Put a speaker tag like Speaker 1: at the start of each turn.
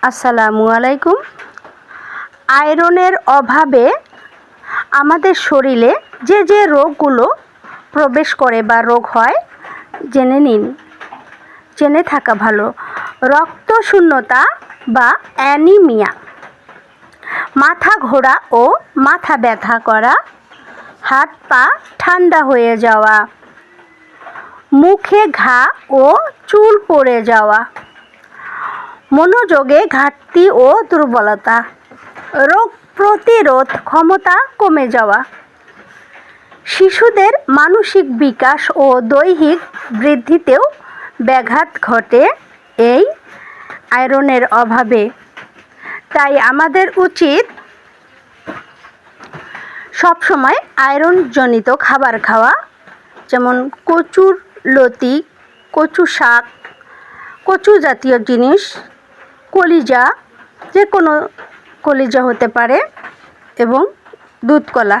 Speaker 1: আসসালামু আলাইকুম। আয়রনের অভাবে আমাদের শরীরে যে রোগগুলো প্রবেশ করে বা রোগ হয় জেনে থাকা ভালো। রক্তশূন্যতা বা অ্যানিমিয়া, মাথা ঘোরা ও মাথা ব্যথা করা, হাত পা ঠান্ডা হয়ে যাওয়া, মুখে ঘা ও চুল পড়ে যাওয়া, মনোযোগে ঘাটতি ও দুর্বলতা, রোগ প্রতিরোধ ক্ষমতা কমে যাওয়া, শিশুদের মানসিক বিকাশ ও দৈহিক বৃদ্ধিতেও ব্যাঘাত ঘটে এই আয়রনের অভাবে। তাই আমাদের উচিত সবসময় আয়রনজনিত খাবার খাওয়া, যেমন কচুর লতি, কচু শাক, কচু জাতীয় জিনিস, কলিজা, যে কোনো কলিজা হতে পারে, এবং দুধ কলা।